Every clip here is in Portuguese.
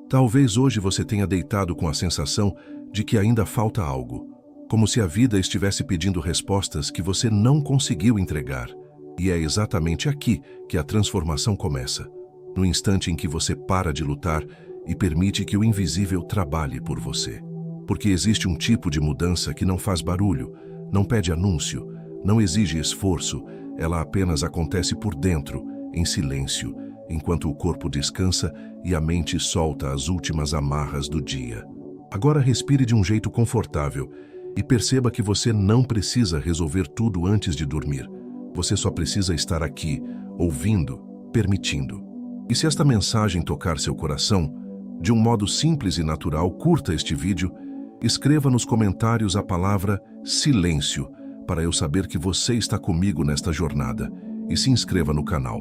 Talvez hoje você tenha deitado com a sensação de que ainda falta algo, como se a vida estivesse pedindo respostas que você não conseguiu entregar. E é exatamente aqui que a transformação começa, no instante em que você para de lutar e permite que o invisível trabalhe por você. Porque existe um tipo de mudança que não faz barulho, não pede anúncio, não exige esforço, ela apenas acontece por dentro, em silêncio, enquanto o corpo descansa e a mente solta as últimas amarras do dia. Agora respire de um jeito confortável e perceba que você não precisa resolver tudo antes de dormir. Você só precisa estar aqui, ouvindo, permitindo. E se esta mensagem tocar seu coração, de um modo simples e natural, curta este vídeo, escreva nos comentários a palavra silêncio, para eu saber que você está comigo nesta jornada, e se inscreva no canal,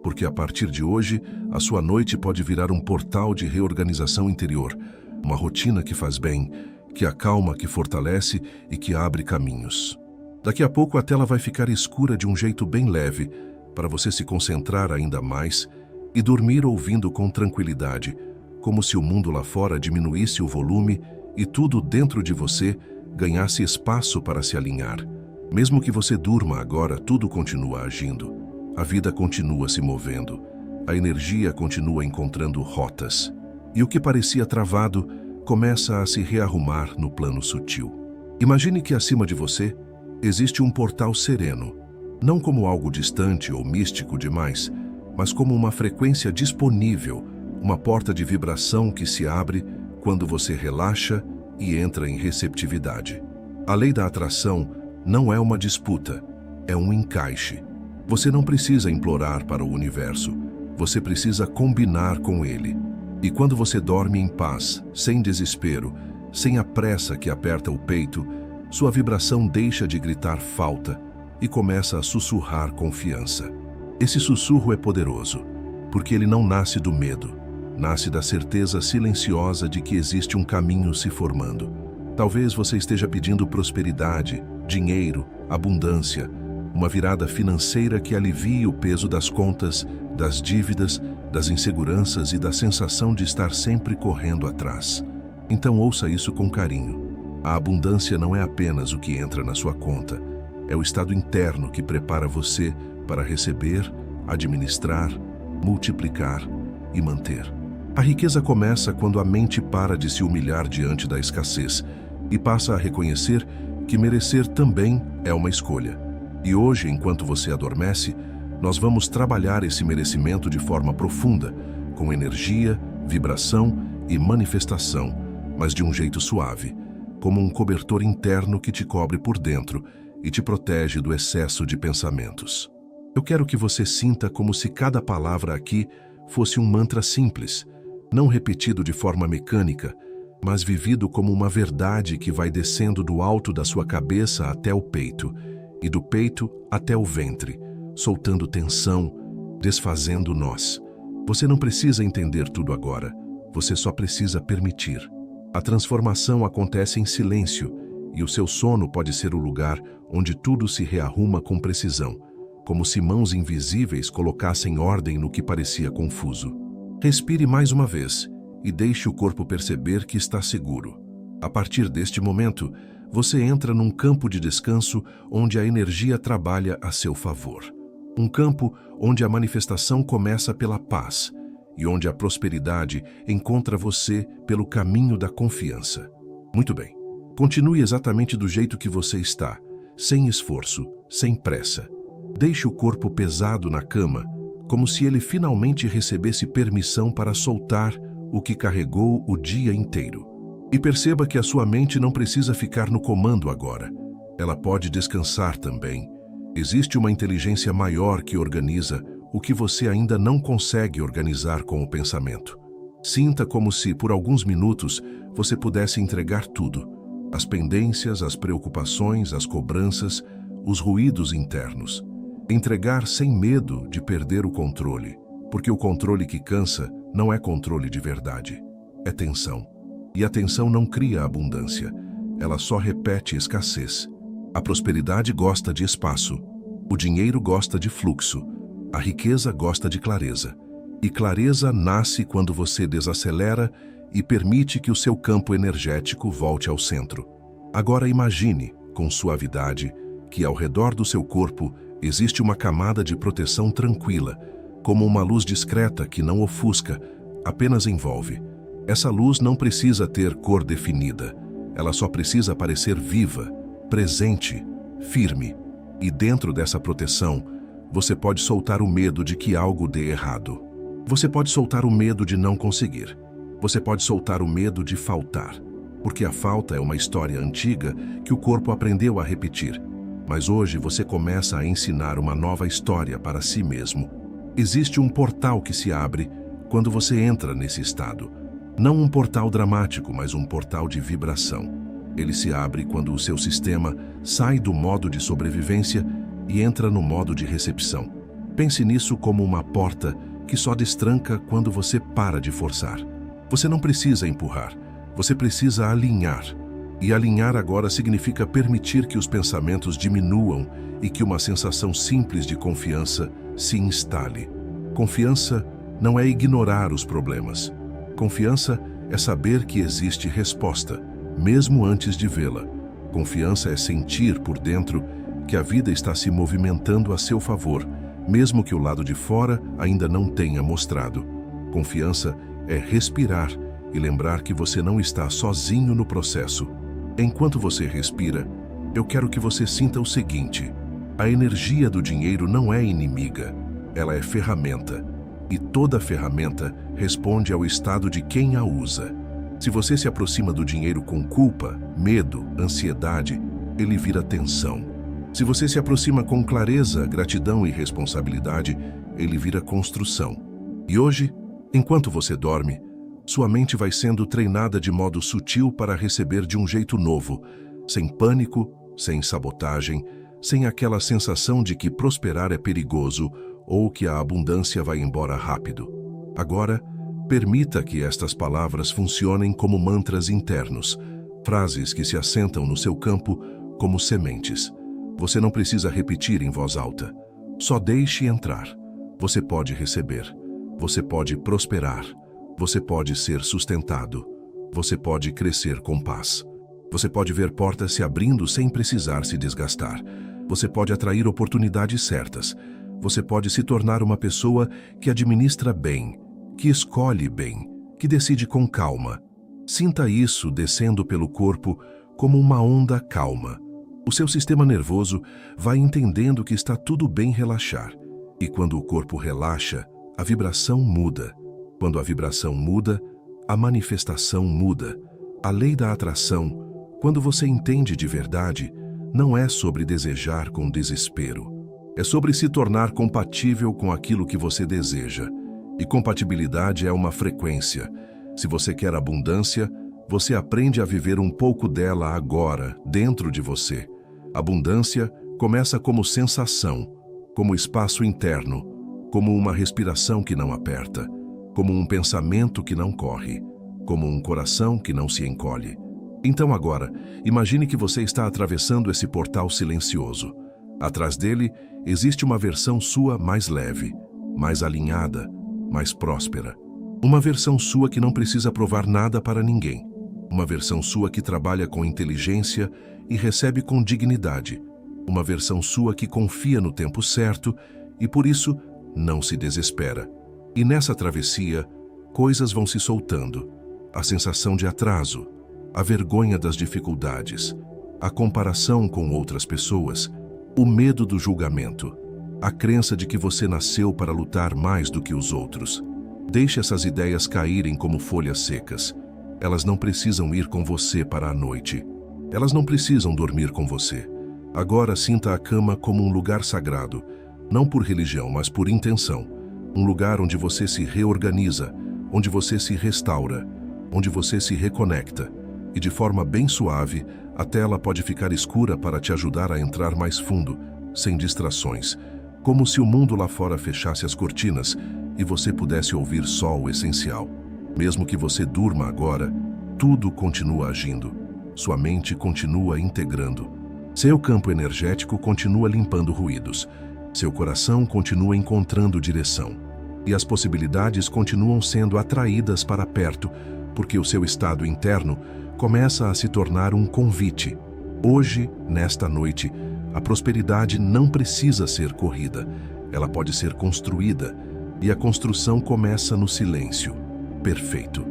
porque a partir de hoje, a sua noite pode virar um portal de reorganização interior, uma rotina que faz bem, que acalma, que fortalece e que abre caminhos. Daqui a pouco a tela vai ficar escura de um jeito bem leve, para você se concentrar ainda mais e dormir ouvindo com tranquilidade, como se o mundo lá fora diminuísse o volume e tudo dentro de você ganhasse espaço para se alinhar. Mesmo que você durma agora, tudo continua agindo. A vida continua se movendo. A energia continua encontrando rotas. E o que parecia travado começa a se rearrumar no plano sutil. Imagine que acima de você existe um portal sereno, não como algo distante ou místico demais, mas como uma frequência disponível, uma porta de vibração que se abre quando você relaxa e entra em receptividade. A lei da atração não é uma disputa, é um encaixe. Você não precisa implorar para o universo, você precisa combinar com ele. E quando você dorme em paz, sem desespero, sem a pressa que aperta o peito, sua vibração deixa de gritar falta e começa a sussurrar confiança. Esse sussurro é poderoso, porque ele não nasce do medo, nasce da certeza silenciosa de que existe um caminho se formando. Talvez você esteja pedindo prosperidade, dinheiro, abundância, uma virada financeira que alivie o peso das contas, das dívidas, das inseguranças e da sensação de estar sempre correndo atrás. Então ouça isso com carinho. A abundância não é apenas o que entra na sua conta, é o estado interno que prepara você para receber, administrar, multiplicar e manter. A riqueza começa quando a mente para de se humilhar diante da escassez e passa a reconhecer que merecer também é uma escolha. E hoje, enquanto você adormece, nós vamos trabalhar esse merecimento de forma profunda, com energia, vibração e manifestação, mas de um jeito suave, como um cobertor interno que te cobre por dentro e te protege do excesso de pensamentos. Eu quero que você sinta como se cada palavra aqui fosse um mantra simples, não repetido de forma mecânica, mas vivido como uma verdade que vai descendo do alto da sua cabeça até o peito, e do peito até o ventre, soltando tensão, desfazendo nós. Você não precisa entender tudo agora, você só precisa permitir. A transformação acontece em silêncio, e o seu sono pode ser o lugar onde tudo se rearruma com precisão, como se mãos invisíveis colocassem ordem no que parecia confuso. Respire mais uma vez e deixe o corpo perceber que está seguro. A partir deste momento, você entra num campo de descanso onde a energia trabalha a seu favor. Um campo onde a manifestação começa pela paz e onde a prosperidade encontra você pelo caminho da confiança. Muito bem, continue exatamente do jeito que você está, sem esforço, sem pressa. Deixe o corpo pesado na cama, como se ele finalmente recebesse permissão para soltar o que carregou o dia inteiro. E perceba que a sua mente não precisa ficar no comando agora. Ela pode descansar também. Existe uma inteligência maior que organiza o que você ainda não consegue organizar com o pensamento. Sinta como se, por alguns minutos, você pudesse entregar tudo. As pendências, as preocupações, as cobranças, os ruídos internos. Entregar sem medo de perder o controle, porque o controle que cansa não é controle de verdade, é tensão. E a tensão não cria abundância, ela só repete escassez. A prosperidade gosta de espaço, o dinheiro gosta de fluxo, a riqueza gosta de clareza. E clareza nasce quando você desacelera e permite que o seu campo energético volte ao centro. Agora imagine, com suavidade, que ao redor do seu corpo existe uma camada de proteção tranquila, como uma luz discreta que não ofusca, apenas envolve. Essa luz não precisa ter cor definida, ela só precisa parecer viva, presente, firme. E dentro dessa proteção, você pode soltar o medo de que algo dê errado. Você pode soltar o medo de não conseguir. Você pode soltar o medo de faltar, porque a falta é uma história antiga que o corpo aprendeu a repetir. Mas hoje você começa a ensinar uma nova história para si mesmo. Existe um portal que se abre quando você entra nesse estado. Não um portal dramático, mas um portal de vibração. Ele se abre quando o seu sistema sai do modo de sobrevivência e entra no modo de recepção. Pense nisso como uma porta que só destranca quando você para de forçar. Você não precisa empurrar, você precisa alinhar. E alinhar agora significa permitir que os pensamentos diminuam e que uma sensação simples de confiança se instale. Confiança não é ignorar os problemas. Confiança é saber que existe resposta, mesmo antes de vê-la. Confiança é sentir por dentro que a vida está se movimentando a seu favor, mesmo que o lado de fora ainda não tenha mostrado. Confiança é respirar e lembrar que você não está sozinho no processo. Enquanto você respira, eu quero que você sinta o seguinte: a energia do dinheiro não é inimiga, ela é ferramenta. E toda ferramenta responde ao estado de quem a usa. Se você se aproxima do dinheiro com culpa, medo, ansiedade, ele vira tensão. Se você se aproxima com clareza, gratidão e responsabilidade, ele vira construção. E hoje, enquanto você dorme, sua mente vai sendo treinada de modo sutil para receber de um jeito novo, sem pânico, sem sabotagem, sem aquela sensação de que prosperar é perigoso ou que a abundância vai embora rápido. Agora, permita que estas palavras funcionem como mantras internos, frases que se assentam no seu campo como sementes. Você não precisa repetir em voz alta. Só deixe entrar. Você pode receber. Você pode prosperar. Você pode ser sustentado. Você pode crescer com paz. Você pode ver portas se abrindo sem precisar se desgastar. Você pode atrair oportunidades certas. Você pode se tornar uma pessoa que administra bem, que escolhe bem, que decide com calma. Sinta isso descendo pelo corpo como uma onda calma. O seu sistema nervoso vai entendendo que está tudo bem relaxar. E quando o corpo relaxa, a vibração muda. Quando a vibração muda, a manifestação muda. A lei da atração, quando você entende de verdade, não é sobre desejar com desespero. É sobre se tornar compatível com aquilo que você deseja. E compatibilidade é uma frequência. Se você quer abundância, você aprende a viver um pouco dela agora, dentro de você. Abundância começa como sensação, como espaço interno, como uma respiração que não aperta, como um pensamento que não corre, como um coração que não se encolhe. Então agora, imagine que você está atravessando esse portal silencioso. Atrás dele, existe uma versão sua mais leve, mais alinhada, mais próspera. Uma versão sua que não precisa provar nada para ninguém. Uma versão sua que trabalha com inteligência e recebe com dignidade. Uma versão sua que confia no tempo certo e, por isso, não se desespera. E nessa travessia, coisas vão se soltando. A sensação de atraso, a vergonha das dificuldades, a comparação com outras pessoas, o medo do julgamento, a crença de que você nasceu para lutar mais do que os outros. Deixe essas ideias caírem como folhas secas. Elas não precisam ir com você para a noite. Elas não precisam dormir com você. Agora sinta a cama como um lugar sagrado, não por religião, mas por intenção. Um lugar onde você se reorganiza, onde você se restaura, onde você se reconecta. E de forma bem suave, a tela pode ficar escura para te ajudar a entrar mais fundo, sem distrações, como se o mundo lá fora fechasse as cortinas e você pudesse ouvir só o essencial. Mesmo que você durma agora, tudo continua agindo. Sua mente continua integrando. Seu campo energético continua limpando ruídos. Seu coração continua encontrando direção. E as possibilidades continuam sendo atraídas para perto, porque o seu estado interno começa a se tornar um convite. Hoje, nesta noite, a prosperidade não precisa ser corrida. Ela pode ser construída, e a construção começa no silêncio. Perfeito.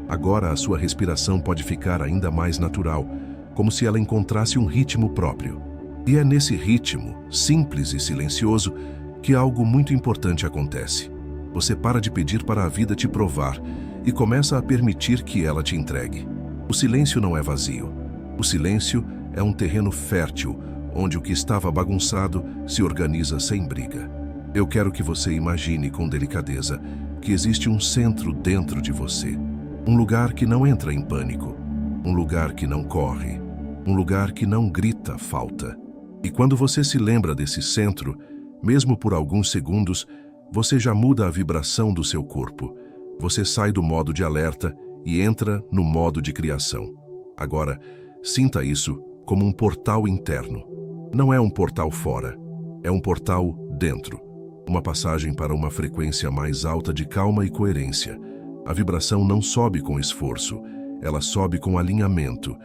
Agora a sua respiração pode ficar ainda mais natural, como se ela encontrasse um ritmo próprio. E é nesse ritmo, simples e silencioso, que algo muito importante acontece. Você para de pedir para a vida te provar e começa a permitir que ela te entregue. O silêncio não é vazio. O silêncio é um terreno fértil, onde o que estava bagunçado se organiza sem briga. Eu quero que você imagine com delicadeza que existe um centro dentro de você. Um lugar que não entra em pânico. Um lugar que não corre. Um lugar que não grita falta. E quando você se lembra desse centro, mesmo por alguns segundos, você já muda a vibração do seu corpo. Você sai do modo de alerta e entra no modo de criação. Agora, sinta isso como um portal interno. Não é um portal fora, é um portal dentro. Uma passagem para uma frequência mais alta de calma e coerência. A vibração não sobe com esforço, ela sobe com alinhamento.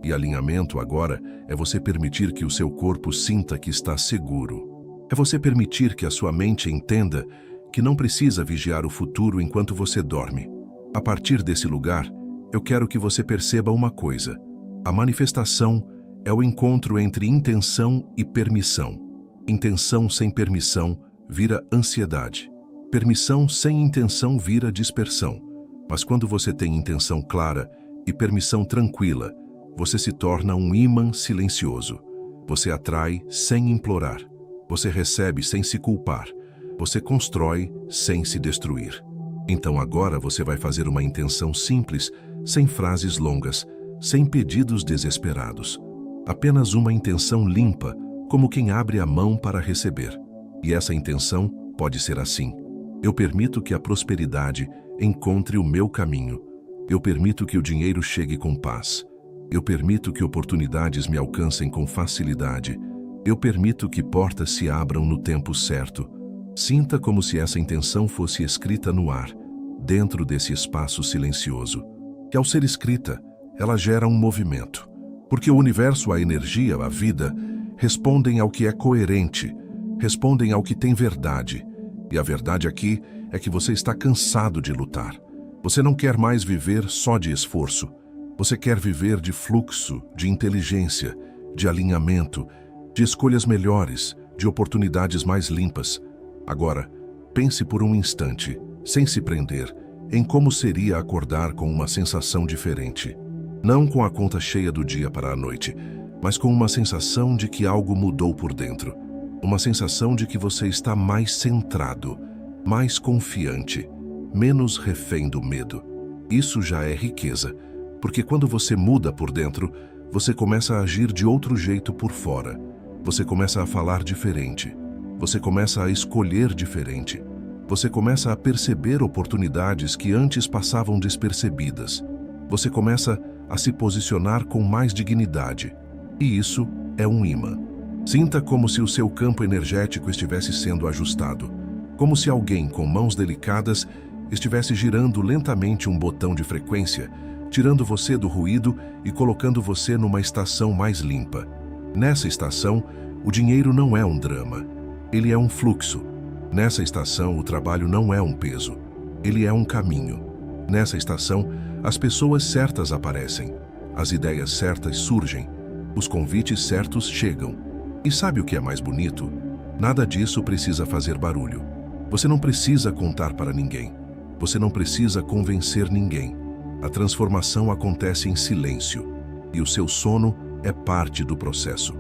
E alinhamento agora é você permitir que o seu corpo sinta que está seguro. É você permitir que a sua mente entenda que não precisa vigiar o futuro enquanto você dorme. A partir desse lugar, eu quero que você perceba uma coisa. A manifestação é o encontro entre intenção e permissão. Intenção sem permissão vira ansiedade. Permissão sem intenção vira dispersão. Mas quando você tem intenção clara e permissão tranquila, você se torna um ímã silencioso. Você atrai sem implorar. Você recebe sem se culpar. Você constrói sem se destruir. Então agora você vai fazer uma intenção simples, sem frases longas, sem pedidos desesperados. Apenas uma intenção limpa, como quem abre a mão para receber. E essa intenção pode ser assim: eu permito que a prosperidade encontre o meu caminho. Eu permito que o dinheiro chegue com paz. Eu permito que oportunidades me alcancem com facilidade. Eu permito que portas se abram no tempo certo. Sinta como se essa intenção fosse escrita no ar, dentro desse espaço silencioso. E ao ser escrita, ela gera um movimento. Porque o universo, a energia, a vida, respondem ao que é coerente, respondem ao que tem verdade. E a verdade aqui é que você está cansado de lutar. Você não quer mais viver só de esforço. Você quer viver de fluxo, de inteligência, de alinhamento, de escolhas melhores, de oportunidades mais limpas. Agora, pense por um instante, sem se prender, em como seria acordar com uma sensação diferente. Não com a conta cheia do dia para a noite, mas com uma sensação de que algo mudou por dentro. Uma sensação de que você está mais centrado, mais confiante, menos refém do medo. Isso já é riqueza. Porque quando você muda por dentro, você começa a agir de outro jeito por fora. Você começa a falar diferente. Você começa a escolher diferente. Você começa a perceber oportunidades que antes passavam despercebidas. Você começa a se posicionar com mais dignidade. E isso é um imã. Sinta como se o seu campo energético estivesse sendo ajustado. Como se alguém com mãos delicadas estivesse girando lentamente um botão de frequência, tirando você do ruído e colocando você numa estação mais limpa. Nessa estação, o dinheiro não é um drama. Ele é um fluxo. Nessa estação, o trabalho não é um peso. Ele é um caminho. Nessa estação, as pessoas certas aparecem. As ideias certas surgem. Os convites certos chegam. E sabe o que é mais bonito? Nada disso precisa fazer barulho. Você não precisa contar para ninguém. Você não precisa convencer ninguém. A transformação acontece em silêncio, e o seu sono é parte do processo.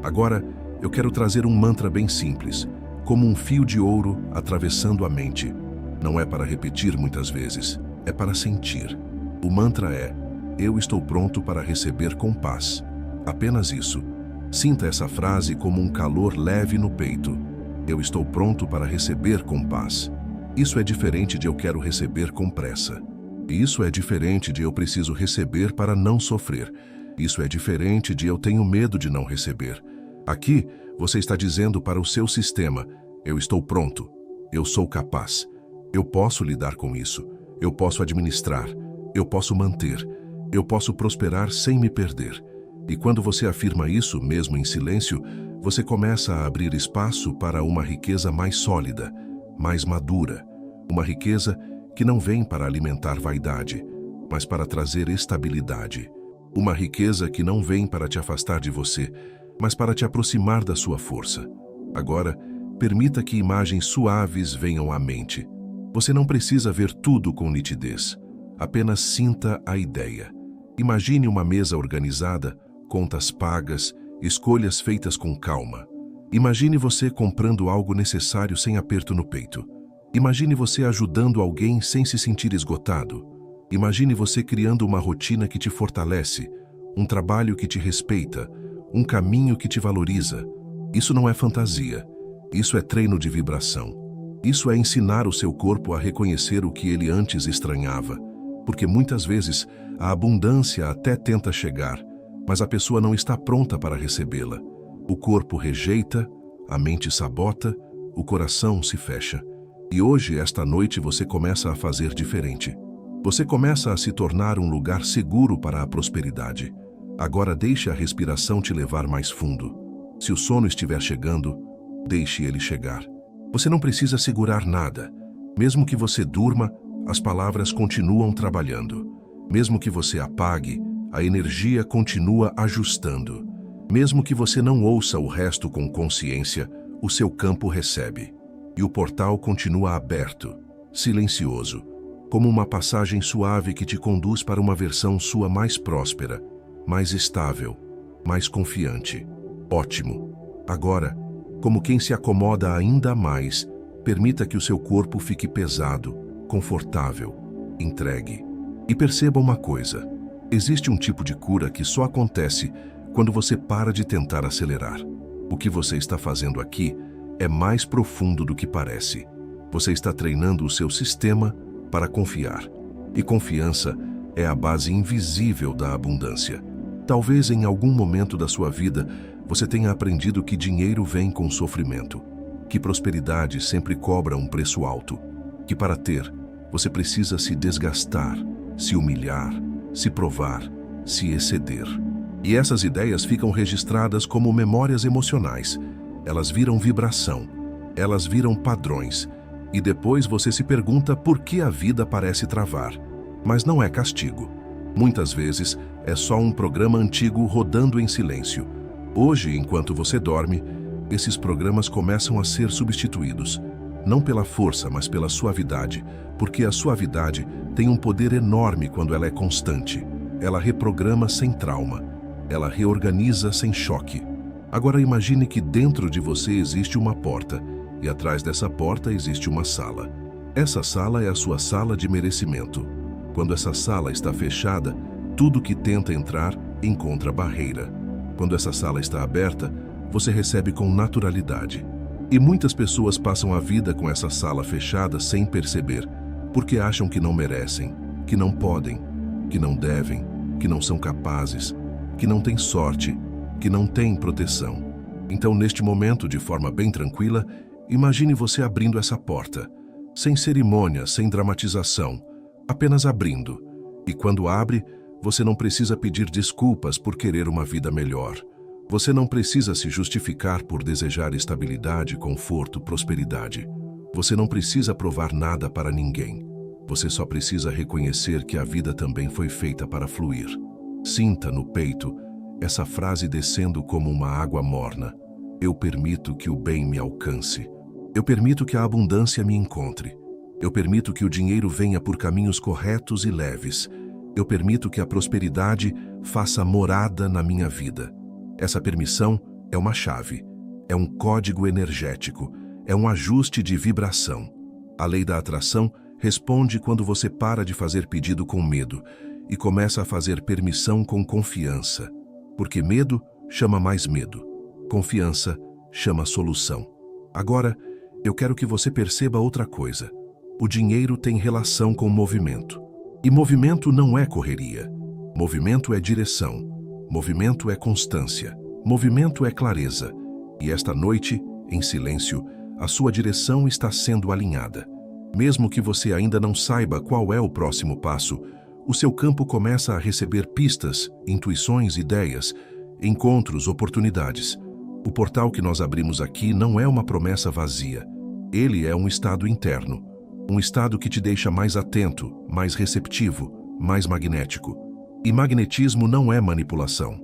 Agora, eu quero trazer um mantra bem simples, como um fio de ouro atravessando a mente. Não é para repetir muitas vezes, é para sentir. O mantra é: eu estou pronto para receber com paz. Apenas isso. Sinta essa frase como um calor leve no peito. Eu estou pronto para receber com paz. Isso é diferente de eu quero receber com pressa. Isso é diferente de eu preciso receber para não sofrer. Isso é diferente de eu tenho medo de não receber. Aqui, você está dizendo para o seu sistema: eu estou pronto, eu sou capaz, Eu posso lidar com isso. Eu posso administrar. Eu posso manter. Eu posso prosperar sem me perder. E quando você afirma isso, mesmo em silêncio, você começa a abrir espaço para uma riqueza mais sólida, mais madura. Uma riqueza que não vem para alimentar vaidade, mas para trazer estabilidade. Uma riqueza que não vem para te afastar de você, mas para te aproximar da sua força. Agora, permita que imagens suaves venham à mente. Você não precisa ver tudo com nitidez. Apenas sinta a ideia. Imagine uma mesa organizada, contas pagas, escolhas feitas com calma. Imagine você comprando algo necessário sem aperto no peito. Imagine você ajudando alguém sem se sentir esgotado. Imagine você criando uma rotina que te fortalece, um trabalho que te respeita, um caminho que te valoriza. Isso não é fantasia. Isso é treino de vibração. Isso é ensinar o seu corpo a reconhecer o que ele antes estranhava. Porque muitas vezes a abundância até tenta chegar, mas a pessoa não está pronta para recebê-la. O corpo rejeita, a mente sabota, o coração se fecha. E hoje, esta noite, você começa a fazer diferente. Você começa a se tornar um lugar seguro para a prosperidade. Agora deixe a respiração te levar mais fundo. Se o sono estiver chegando, deixe ele chegar. Você não precisa segurar nada. Mesmo que você durma, as palavras continuam trabalhando. Mesmo que você apague, a energia continua ajustando. Mesmo que você não ouça o resto com consciência, o seu campo recebe. E o portal continua aberto, silencioso, como uma passagem suave que te conduz para uma versão sua mais próspera, mais estável, mais confiante. Ótimo. Agora, como quem se acomoda ainda mais, permita que o seu corpo fique pesado, confortável, entregue. E perceba uma coisa. Existe um tipo de cura que só acontece quando você para de tentar acelerar. O que você está fazendo aqui é mais profundo do que parece. Você está treinando o seu sistema para confiar. E confiança é a base invisível da abundância. Talvez em algum momento da sua vida você tenha aprendido que dinheiro vem com sofrimento, que prosperidade sempre cobra um preço alto, que para ter você precisa se desgastar, se humilhar, se provar, se exceder. E essas ideias ficam registradas como memórias emocionais. Elas viram vibração, elas viram padrões. E depois você se pergunta por que a vida parece travar. Mas não é castigo. Muitas vezes é só um programa antigo rodando em silêncio. Hoje, enquanto você dorme, esses programas começam a ser substituídos. Não pela força, mas pela suavidade, porque a suavidade tem um poder enorme quando ela é constante. Ela reprograma sem trauma. Ela reorganiza sem choque. Agora imagine que dentro de você existe uma porta, e atrás dessa porta existe uma sala. Essa sala é a sua sala de merecimento. Quando essa sala está fechada, tudo que tenta entrar encontra barreira. Quando essa sala está aberta, você recebe com naturalidade. E muitas pessoas passam a vida com essa sala fechada sem perceber, porque acham que não merecem, que não podem, que não devem, que não são capazes, que não têm sorte, que não têm proteção. Então, neste momento, de forma bem tranquila, imagine você abrindo essa porta, sem cerimônia, sem dramatização, apenas abrindo. E quando abre, você não precisa pedir desculpas por querer uma vida melhor. Você não precisa se justificar por desejar estabilidade, conforto, prosperidade. Você não precisa provar nada para ninguém. Você só precisa reconhecer que a vida também foi feita para fluir. Sinta no peito essa frase descendo como uma água morna. Eu permito que o bem me alcance. Eu permito que a abundância me encontre. Eu permito que o dinheiro venha por caminhos corretos e leves. Eu permito que a prosperidade faça morada na minha vida. Essa permissão é uma chave, é um código energético, é um ajuste de vibração. A lei da atração responde quando você para de fazer pedido com medo e começa a fazer permissão com confiança. Porque medo chama mais medo. Confiança chama solução. Agora, eu quero que você perceba outra coisa. O dinheiro tem relação com movimento. E movimento não é correria. Movimento é direção. Movimento é constância. Movimento é clareza. E esta noite, em silêncio, a sua direção está sendo alinhada. Mesmo que você ainda não saiba qual é o próximo passo, o seu campo começa a receber pistas, intuições, ideias, encontros, oportunidades. O portal que nós abrimos aqui não é uma promessa vazia. Ele é um estado interno. Um estado que te deixa mais atento, mais receptivo, mais magnético. E magnetismo não é manipulação.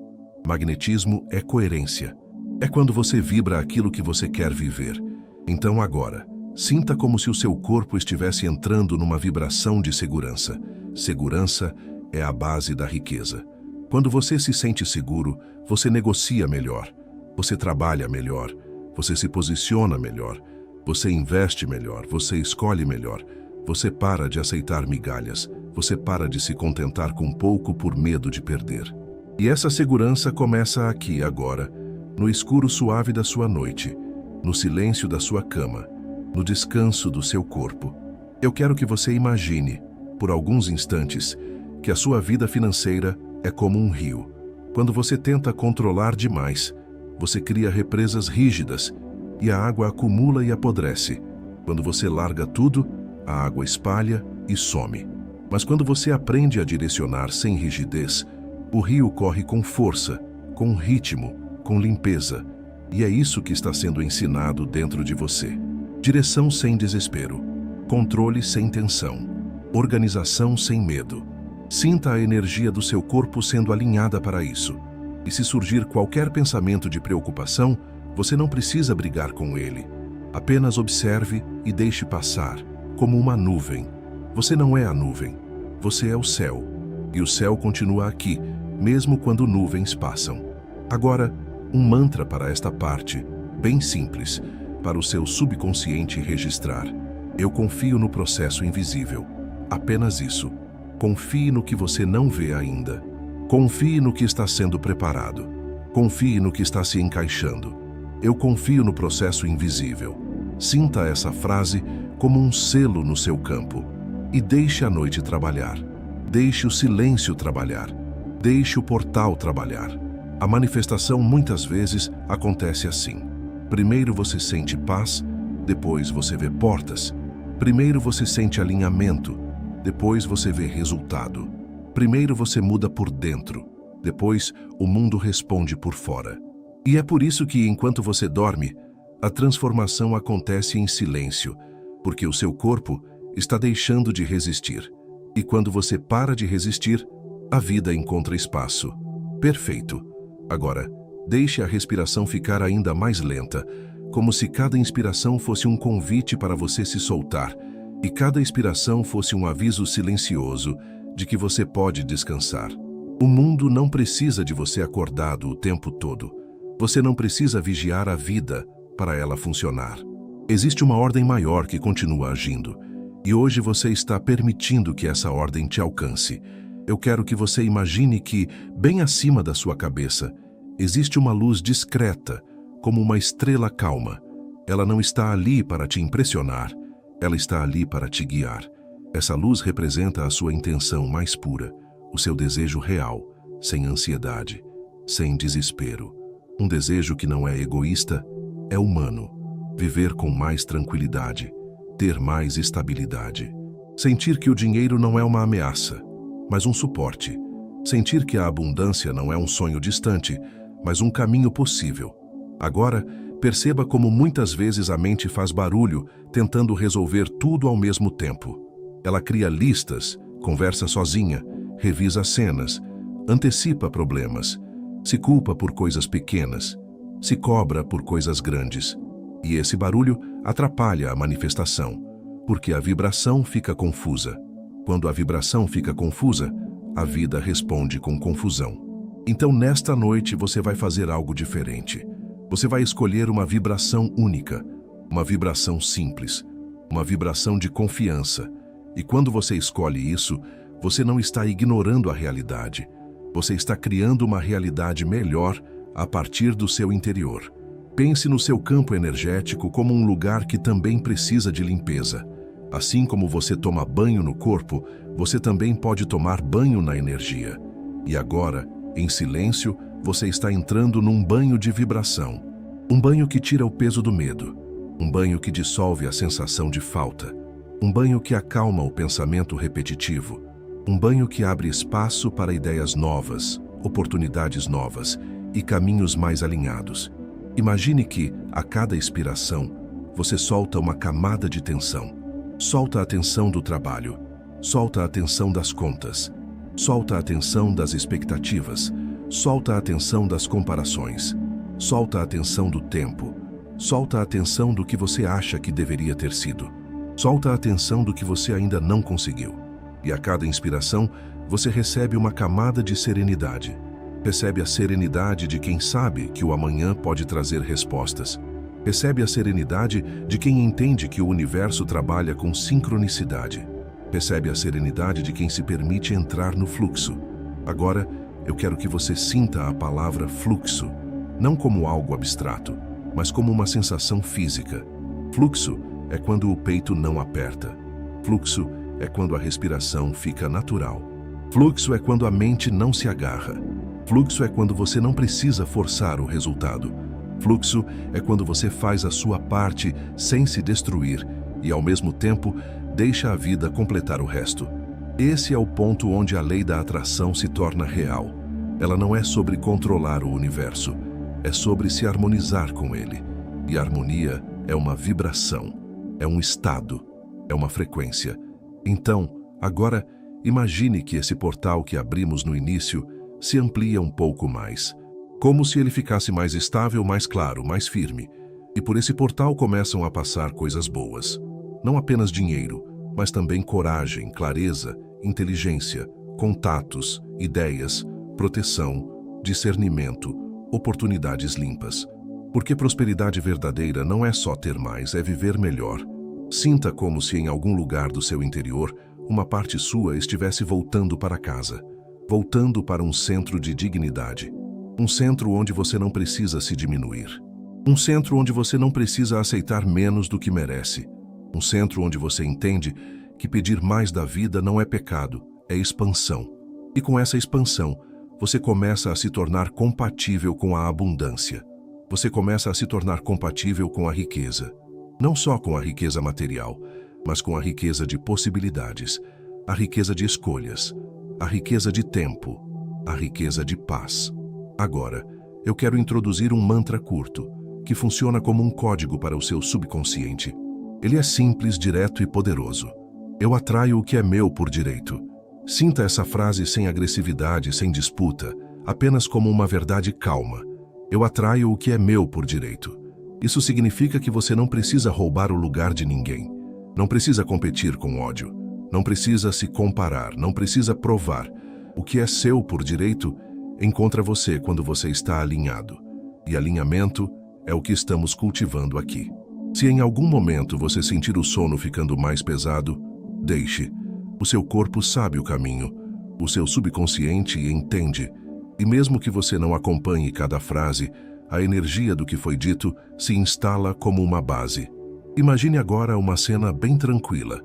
Magnetismo é coerência. É quando você vibra aquilo que você quer viver. Então agora, sinta como se o seu corpo estivesse entrando numa vibração de segurança. Segurança é a base da riqueza. Quando você se sente seguro, você negocia melhor, você trabalha melhor, você se posiciona melhor, você investe melhor, você escolhe melhor, você para de aceitar migalhas, você para de se contentar com pouco por medo de perder. E essa segurança começa aqui, agora, no escuro suave da sua noite, no silêncio da sua cama, no descanso do seu corpo. Eu quero que você imagine, por alguns instantes, que a sua vida financeira é como um rio. Quando você tenta controlar demais, você cria represas rígidas e a água acumula e apodrece. Quando você larga tudo, a água espalha e some. Mas quando você aprende a direcionar sem rigidez, o rio corre com força, com ritmo, com limpeza. E é isso que está sendo ensinado dentro de você. Direção sem desespero, controle sem tensão, organização sem medo. Sinta a energia do seu corpo sendo alinhada para isso. E se surgir qualquer pensamento de preocupação, você não precisa brigar com ele. Apenas observe e deixe passar, como uma nuvem. Você não é a nuvem, você é o céu. E o céu continua aqui, mesmo quando nuvens passam. Agora, um mantra para esta parte, bem simples, para o seu subconsciente registrar. Eu confio no processo invisível. Apenas isso. Confie no que você não vê ainda. Confie no que está sendo preparado. Confie no que está se encaixando. Eu confio no processo invisível. Sinta essa frase como um selo no seu campo. E deixe a noite trabalhar. Deixe o silêncio trabalhar. Deixe o portal trabalhar. A manifestação muitas vezes acontece assim. Primeiro você sente paz, depois você vê portas. Primeiro você sente alinhamento, depois você vê resultado. Primeiro você muda por dentro, depois o mundo responde por fora. E é por isso que, enquanto você dorme, a transformação acontece em silêncio, porque o seu corpo está deixando de resistir. E quando você para de resistir, a vida encontra espaço. Perfeito. Agora, deixe a respiração ficar ainda mais lenta, como se cada inspiração fosse um convite para você se soltar, e cada expiração fosse um aviso silencioso de que você pode descansar. O mundo não precisa de você acordado o tempo todo. Você não precisa vigiar a vida para ela funcionar. Existe uma ordem maior que continua agindo, e hoje você está permitindo que essa ordem te alcance. Eu quero que você imagine que, bem acima da sua cabeça, existe uma luz discreta, como uma estrela calma. Ela não está ali para te impressionar, ela está ali para te guiar. Essa luz representa a sua intenção mais pura, o seu desejo real, sem ansiedade, sem desespero. Um desejo que não é egoísta, é humano. Viver com mais tranquilidade, ter mais estabilidade. Sentir que o dinheiro não é uma ameaça, mas um suporte. Sentir que a abundância não é um sonho distante, mas um caminho possível. Agora, perceba como muitas vezes a mente faz barulho, tentando resolver tudo ao mesmo tempo. Ela cria listas, conversa sozinha, revisa cenas, antecipa problemas, se culpa por coisas pequenas, se cobra por coisas grandes. E esse barulho atrapalha a manifestação, porque a vibração fica confusa. Quando a vibração fica confusa, a vida responde com confusão. Então, nesta noite, você vai fazer algo diferente. Você vai escolher uma vibração única, uma vibração simples, uma vibração de confiança. E quando você escolhe isso, você não está ignorando a realidade. Você está criando uma realidade melhor a partir do seu interior. Pense no seu campo energético como um lugar que também precisa de limpeza. Assim como você toma banho no corpo, você também pode tomar banho na energia. E agora, em silêncio, você está entrando num banho de vibração. Um banho que tira o peso do medo. Um banho que dissolve a sensação de falta. Um banho que acalma o pensamento repetitivo. Um banho que abre espaço para ideias novas, oportunidades novas e caminhos mais alinhados. Imagine que, a cada expiração, você solta uma camada de tensão. Solta a tensão do trabalho. Solta a tensão das contas. Solta a tensão das expectativas. Solta a tensão das comparações. Solta a tensão do tempo. Solta a tensão do que você acha que deveria ter sido. Solta a tensão do que você ainda não conseguiu. E a cada inspiração, você recebe uma camada de serenidade. Recebe a serenidade de quem sabe que o amanhã pode trazer respostas. Recebe a serenidade de quem entende que o universo trabalha com sincronicidade. Recebe a serenidade de quem se permite entrar no fluxo. Agora, eu quero que você sinta a palavra fluxo, não como algo abstrato, mas como uma sensação física. Fluxo é quando o peito não aperta. Fluxo é quando a respiração fica natural. Fluxo é quando a mente não se agarra. Fluxo é quando você não precisa forçar o resultado. Fluxo é quando você faz a sua parte sem se destruir e, ao mesmo tempo, deixa a vida completar o resto. Esse é o ponto onde a lei da atração se torna real. Ela não é sobre controlar o universo, é sobre se harmonizar com ele. E a harmonia é uma vibração, é um estado, é uma frequência. Então, agora, imagine que esse portal que abrimos no início se amplia um pouco mais, como se ele ficasse mais estável, mais claro, mais firme. E por esse portal começam a passar coisas boas. Não apenas dinheiro, mas também coragem, clareza, inteligência, contatos, ideias, proteção, discernimento, oportunidades limpas. Porque prosperidade verdadeira não é só ter mais, é viver melhor. Sinta como se em algum lugar do seu interior, uma parte sua estivesse voltando para casa, voltando para um centro de dignidade. Um centro onde você não precisa se diminuir. Um centro onde você não precisa aceitar menos do que merece. Um centro onde você entende que pedir mais da vida não é pecado, é expansão. E com essa expansão, você começa a se tornar compatível com a abundância. Você começa a se tornar compatível com a riqueza. Não só com a riqueza material, mas com a riqueza de possibilidades, a riqueza de escolhas, a riqueza de tempo, a riqueza de paz. Agora, eu quero introduzir um mantra curto, que funciona como um código para o seu subconsciente. Ele é simples, direto e poderoso. Eu atraio o que é meu por direito. Sinta essa frase sem agressividade, sem disputa, apenas como uma verdade calma. Eu atraio o que é meu por direito. Isso significa que você não precisa roubar o lugar de ninguém. Não precisa competir com ódio. Não precisa se comparar, não precisa provar. O que é seu por direito encontra você quando você está alinhado. E alinhamento é o que estamos cultivando aqui. Se em algum momento você sentir o sono ficando mais pesado, deixe. O seu corpo sabe o caminho. O seu subconsciente entende. E mesmo que você não acompanhe cada frase, a energia do que foi dito se instala como uma base. Imagine agora uma cena bem tranquila.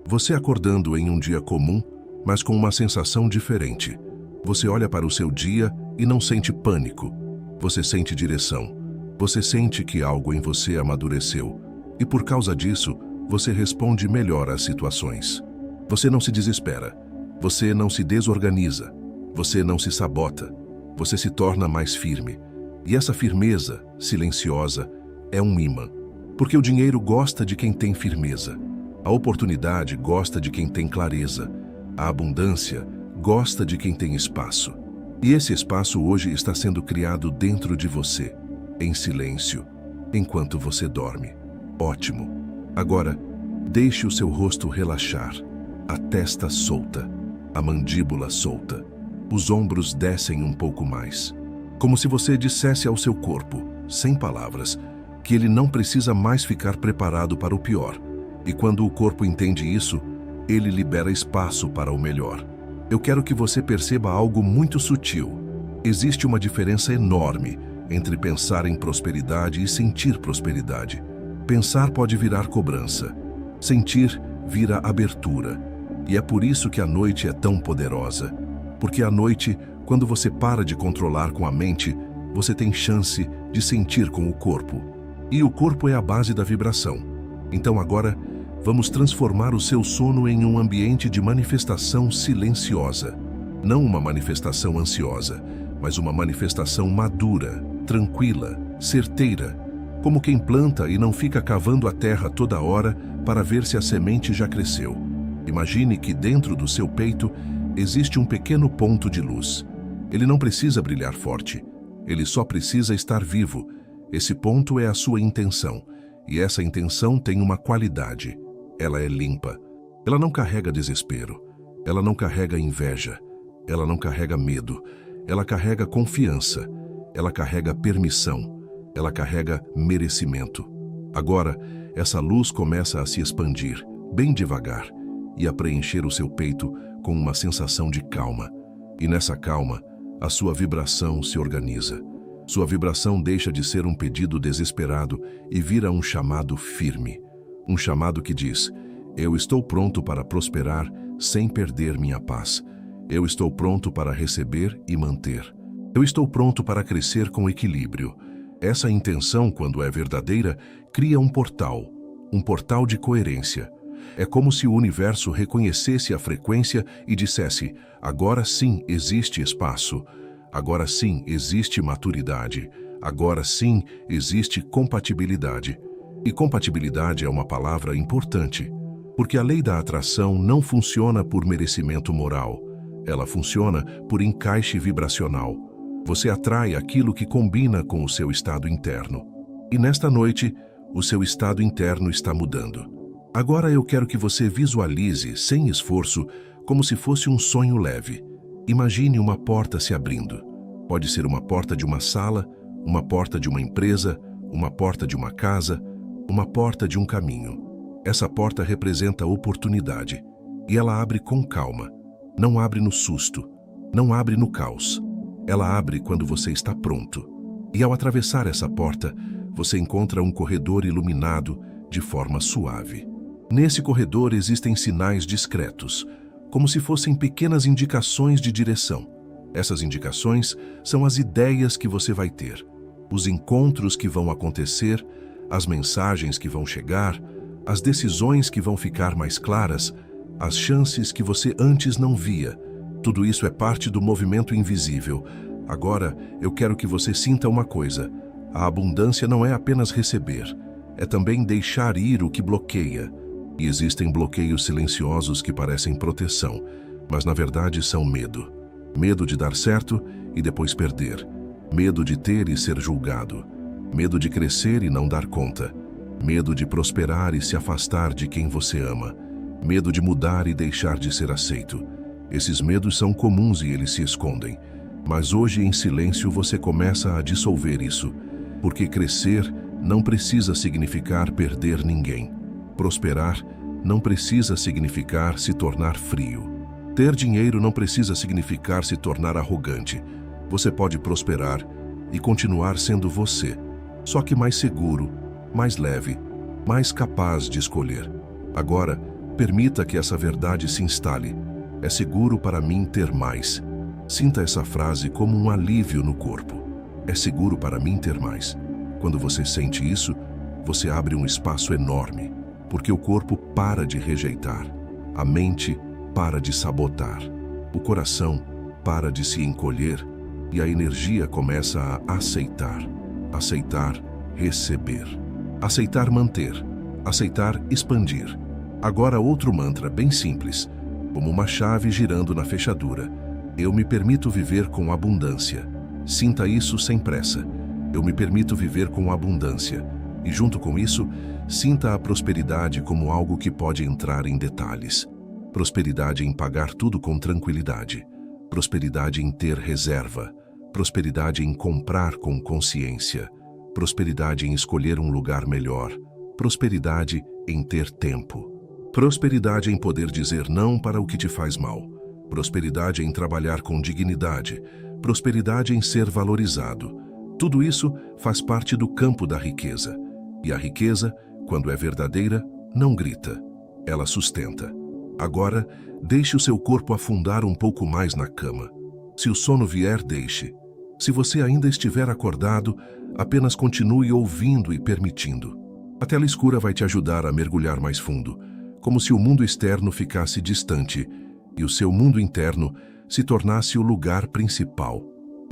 Você acordando em um dia comum, mas com uma sensação diferente. Você olha para o seu dia e não sente pânico. Você sente direção. Você sente que algo em você amadureceu. E por causa disso, você responde melhor às situações. Você não se desespera. Você não se desorganiza. Você não se sabota. Você se torna mais firme. E essa firmeza, silenciosa, é um imã. Porque o dinheiro gosta de quem tem firmeza. A oportunidade gosta de quem tem clareza. A abundância gosta de quem tem espaço. E esse espaço hoje está sendo criado dentro de você, em silêncio, enquanto você dorme. Ótimo. Agora, deixe o seu rosto relaxar. A testa solta, a mandíbula solta. Os ombros descem um pouco mais. Como se você dissesse ao seu corpo, sem palavras, que ele não precisa mais ficar preparado para o pior. E quando o corpo entende isso, ele libera espaço para o melhor. Eu quero que você perceba algo muito sutil. Existe uma diferença enorme entre pensar em prosperidade e sentir prosperidade. Pensar pode virar cobrança. Sentir vira abertura. E é por isso que a noite é tão poderosa. Porque à noite, quando você para de controlar com a mente, você tem chance de sentir com o corpo. E o corpo é a base da vibração. Então agora, Vamos transformar o seu sono em um ambiente de manifestação silenciosa. Não uma manifestação ansiosa, mas uma manifestação madura, tranquila, certeira, como quem planta e não fica cavando a terra toda hora para ver se a semente já cresceu. Imagine que dentro do seu peito existe um pequeno ponto de luz. Ele não precisa brilhar forte, ele só precisa estar vivo. Esse ponto é a sua intenção, e essa intenção tem uma qualidade. Ela é limpa. Ela não carrega desespero, ela não carrega inveja, ela não carrega medo, ela carrega confiança, ela carrega permissão, ela carrega merecimento. Agora, essa luz começa a se expandir, bem devagar, e a preencher o seu peito com uma sensação de calma. E nessa calma, a sua vibração se organiza. Sua vibração deixa de ser um pedido desesperado e vira um chamado firme. Um chamado que diz: eu estou pronto para prosperar sem perder minha paz. Eu estou pronto para receber e manter. Eu estou pronto para crescer com equilíbrio. Essa intenção, quando é verdadeira, cria um portal de coerência. É como se o universo reconhecesse a frequência e dissesse: agora sim existe espaço, agora sim existe maturidade, agora sim existe compatibilidade. E compatibilidade é uma palavra importante, porque a lei da atração não funciona por merecimento moral, ela funciona por encaixe vibracional. Você atrai aquilo que combina com o seu estado interno. E nesta noite, o seu estado interno está mudando. Agora eu quero que você visualize, sem esforço, como se fosse um sonho leve. Imagine uma porta se abrindo. Pode ser uma porta de uma sala, uma porta de uma empresa, uma porta de uma casa, uma porta de um caminho. Essa porta representa oportunidade. E ela abre com calma. Não abre no susto. Não abre no caos. Ela abre quando você está pronto. E ao atravessar essa porta, você encontra um corredor iluminado de forma suave. Nesse corredor existem sinais discretos, como se fossem pequenas indicações de direção. Essas indicações são as ideias que você vai ter, os encontros que vão acontecer, as mensagens que vão chegar, as decisões que vão ficar mais claras, as chances que você antes não via. Tudo isso é parte do movimento invisível. Agora, eu quero que você sinta uma coisa. A abundância não é apenas receber, é também deixar ir o que bloqueia. E existem bloqueios silenciosos que parecem proteção, mas na verdade são medo. Medo de dar certo e depois perder. Medo de ter e ser julgado. Medo de crescer e não dar conta. Medo de prosperar e se afastar de quem você ama. Medo de mudar e deixar de ser aceito. Esses medos são comuns e eles se escondem. Mas hoje, em silêncio, você começa a dissolver isso. Porque crescer não precisa significar perder ninguém. Prosperar não precisa significar se tornar frio. Ter dinheiro não precisa significar se tornar arrogante. Você pode prosperar e continuar sendo você, só que mais seguro, mais leve, mais capaz de escolher. Agora, permita que essa verdade se instale. É seguro para mim ter mais. Sinta essa frase como um alívio no corpo. É seguro para mim ter mais. Quando você sente isso, você abre um espaço enorme, porque o corpo para de rejeitar, a mente para de sabotar, o coração para de se encolher e a energia começa a aceitar. Aceitar, receber. Aceitar manter. Aceitar expandir. Agora outro mantra bem simples, como uma chave girando na fechadura. Eu me permito viver com abundância. Sinta isso sem pressa. Eu me permito viver com abundância. E junto com isso, sinta a prosperidade como algo que pode entrar em detalhes. Prosperidade em pagar tudo com tranquilidade. Prosperidade em ter reserva. Prosperidade em comprar com consciência. Prosperidade em escolher um lugar melhor. Prosperidade em ter tempo. Prosperidade em poder dizer não para o que te faz mal. Prosperidade em trabalhar com dignidade. Prosperidade em ser valorizado. Tudo isso faz parte do campo da riqueza. E a riqueza, quando é verdadeira, não grita. Ela sustenta. Agora, deixe o seu corpo afundar um pouco mais na cama. Se o sono vier, deixe. Se você ainda estiver acordado, apenas continue ouvindo e permitindo. A tela escura vai te ajudar a mergulhar mais fundo. como se o mundo externo ficasse distante e o seu mundo interno se tornasse o lugar principal.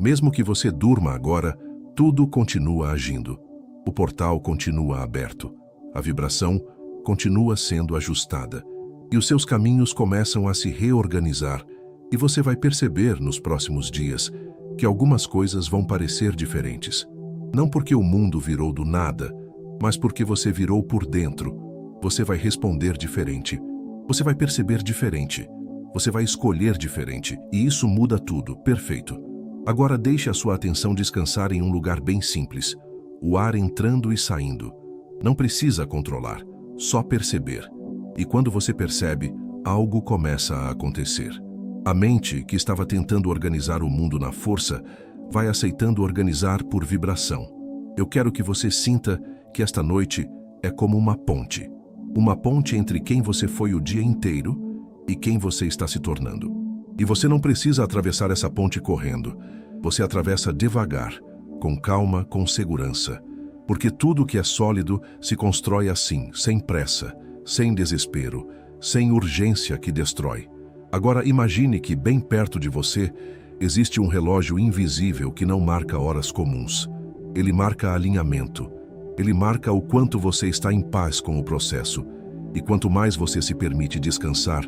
Mesmo que você durma agora, tudo continua agindo. O portal continua aberto. A vibração continua sendo ajustada. E os seus caminhos começam a se reorganizar. E você vai perceber nos próximos dias que algumas coisas vão parecer diferentes. Não porque o mundo virou do nada, mas porque você virou por dentro. Você vai responder diferente. Você vai perceber diferente. Você vai escolher diferente. E isso muda tudo. Perfeito. Agora deixe a sua atenção descansar em um lugar bem simples. O ar entrando e saindo. Não precisa controlar, só perceber. E quando você percebe, algo começa a acontecer. A mente, que estava tentando organizar o mundo na força, vai aceitando organizar por vibração. Eu quero que você sinta que esta noite é como uma ponte. Uma ponte entre quem você foi o dia inteiro e quem você está se tornando. E você não precisa atravessar essa ponte correndo. Você atravessa devagar, com calma, com segurança. Porque tudo que é sólido se constrói assim, sem pressa, sem desespero, sem urgência que destrói. Agora imagine que bem perto de você existe um relógio invisível que não marca horas comuns. Ele marca alinhamento. Ele marca o quanto você está em paz com o processo. E quanto mais você se permite descansar,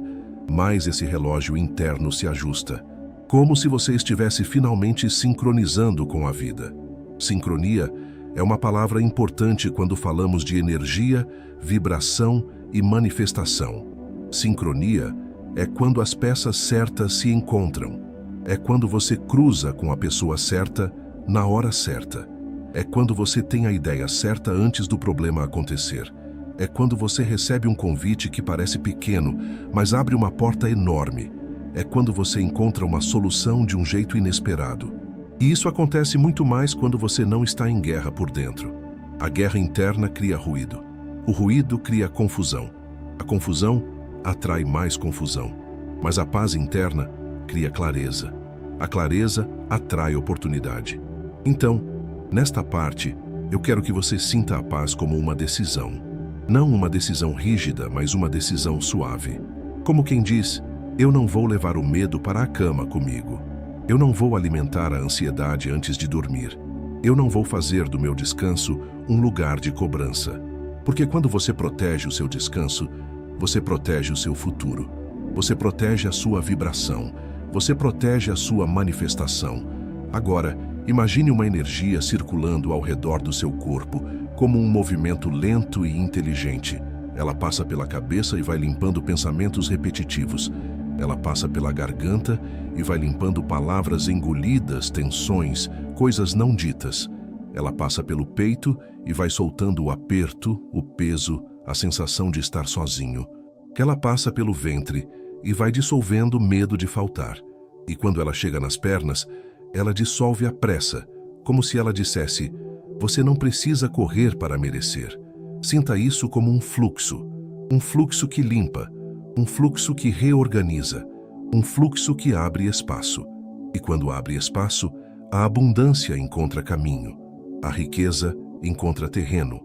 mais esse relógio interno se ajusta. Como se você estivesse finalmente sincronizando com a vida. Sincronia é uma palavra importante quando falamos de energia, vibração e manifestação. Sincronia é quando as peças certas se encontram. É quando você cruza com a pessoa certa na hora certa. É quando você tem a ideia certa antes do problema acontecer. É quando você recebe um convite que parece pequeno, mas abre uma porta enorme. É quando você encontra uma solução de um jeito inesperado. E isso acontece muito mais quando você não está em guerra por dentro. A guerra interna cria ruído. O ruído cria confusão. A confusão atrai mais confusão. Mas a paz interna cria clareza. A clareza atrai oportunidade. Então, nesta parte, eu quero que você sinta a paz como uma decisão. Não uma decisão rígida, mas uma decisão suave. Como quem diz, eu não vou levar o medo para a cama comigo. Eu não vou alimentar a ansiedade antes de dormir. Eu não vou fazer do meu descanso um lugar de cobrança. Porque quando você protege o seu descanso, você protege o seu futuro. Você protege a sua vibração. Você protege a sua manifestação. Agora, imagine uma energia circulando ao redor do seu corpo, como um movimento lento e inteligente. Ela passa pela cabeça e vai limpando pensamentos repetitivos. Ela passa pela garganta e vai limpando palavras engolidas, tensões, coisas não ditas. Ela passa pelo peito e vai soltando o aperto, o peso, a sensação de estar sozinho. Ela passa pelo ventre e vai dissolvendo o medo de faltar. E quando ela chega nas pernas, ela dissolve a pressa, como se ela dissesse, você não precisa correr para merecer. Sinta isso como um fluxo que limpa, um fluxo que reorganiza, um fluxo que abre espaço. E quando abre espaço, a abundância encontra caminho, a riqueza encontra terreno,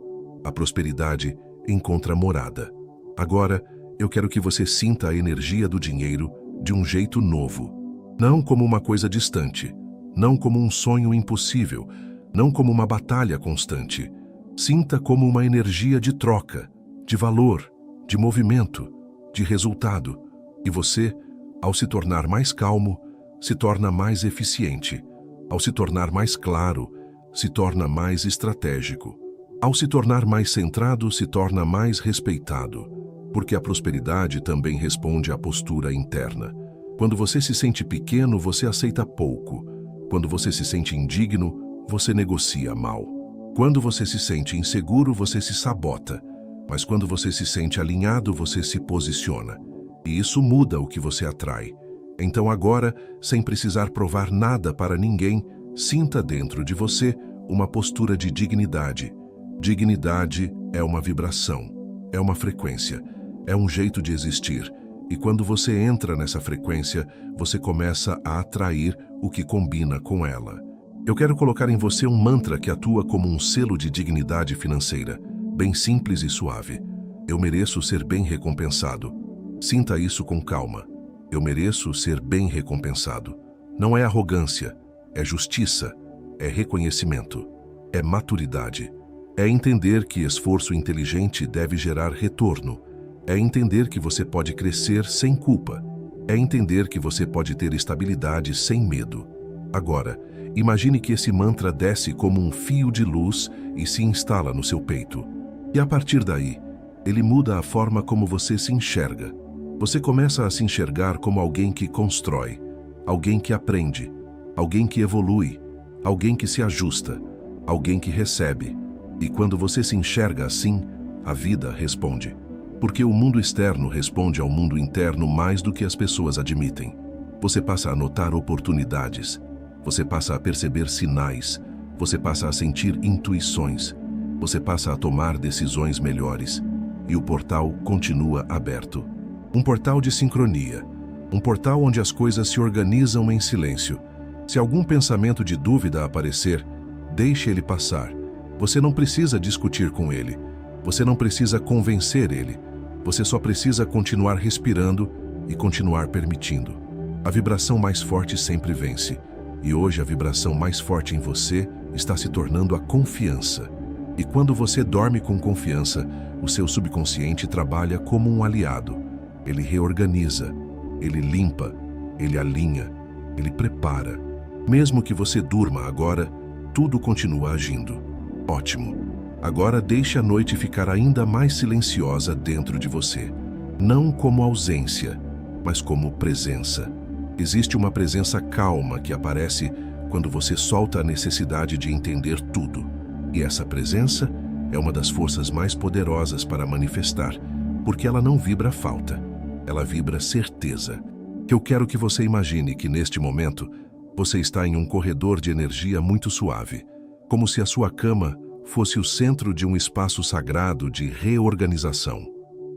a prosperidade encontra morada. Agora, eu quero que você sinta a energia do dinheiro de um jeito novo. Não como uma coisa distante, não como um sonho impossível, não como uma batalha constante. Sinta como uma energia de troca, de valor, de movimento, de resultado. E você, ao se tornar mais calmo, se torna mais eficiente. Ao se tornar mais claro, se torna mais estratégico. Ao se tornar mais centrado, se torna mais respeitado. Porque a prosperidade também responde à postura interna. Quando você se sente pequeno, você aceita pouco. Quando você se sente indigno, você negocia mal. Quando você se sente inseguro, você se sabota. Mas quando você se sente alinhado, você se posiciona. E isso muda o que você atrai. Então agora, sem precisar provar nada para ninguém, sinta dentro de você uma postura de dignidade. Dignidade é uma vibração, é uma frequência, é um jeito de existir. E quando você entra nessa frequência, você começa a atrair o que combina com ela. Eu quero colocar em você um mantra que atua como um selo de dignidade financeira, bem simples e suave. Eu mereço ser bem recompensado. Sinta isso com calma. Eu mereço ser bem recompensado. Não é arrogância, é justiça, é reconhecimento, é maturidade. É entender que esforço inteligente deve gerar retorno. É entender que você pode crescer sem culpa. É entender que você pode ter estabilidade sem medo. Agora, imagine que esse mantra desce como um fio de luz e se instala no seu peito. E a partir daí, ele muda a forma como você se enxerga. Você começa a se enxergar como alguém que constrói, alguém que aprende, alguém que evolui, alguém que se ajusta, alguém que recebe. E quando você se enxerga assim, a vida responde. Porque o mundo externo responde ao mundo interno mais do que as pessoas admitem. Você passa a notar oportunidades, você passa a perceber sinais, você passa a sentir intuições, você passa a tomar decisões melhores e o portal continua aberto. Um portal de sincronia, um portal onde as coisas se organizam em silêncio. Se algum pensamento de dúvida aparecer, deixe ele passar. Você não precisa discutir com ele, você não precisa convencer ele, você só precisa continuar respirando e continuar permitindo. A vibração mais forte sempre vence, e hoje a vibração mais forte em você está se tornando a confiança. E quando você dorme com confiança, o seu subconsciente trabalha como um aliado. Ele reorganiza, ele limpa, ele alinha, ele prepara. Mesmo que você durma agora, tudo continua agindo. Ótimo. Agora deixe a noite ficar ainda mais silenciosa dentro de você. Não como ausência, mas como presença. Existe uma presença calma que aparece quando você solta a necessidade de entender tudo. E essa presença é uma das forças mais poderosas para manifestar, porque ela não vibra falta, ela vibra certeza. Eu quero que você imagine que neste momento você está em um corredor de energia muito suave, como se a sua cama fosse o centro de um espaço sagrado de reorganização.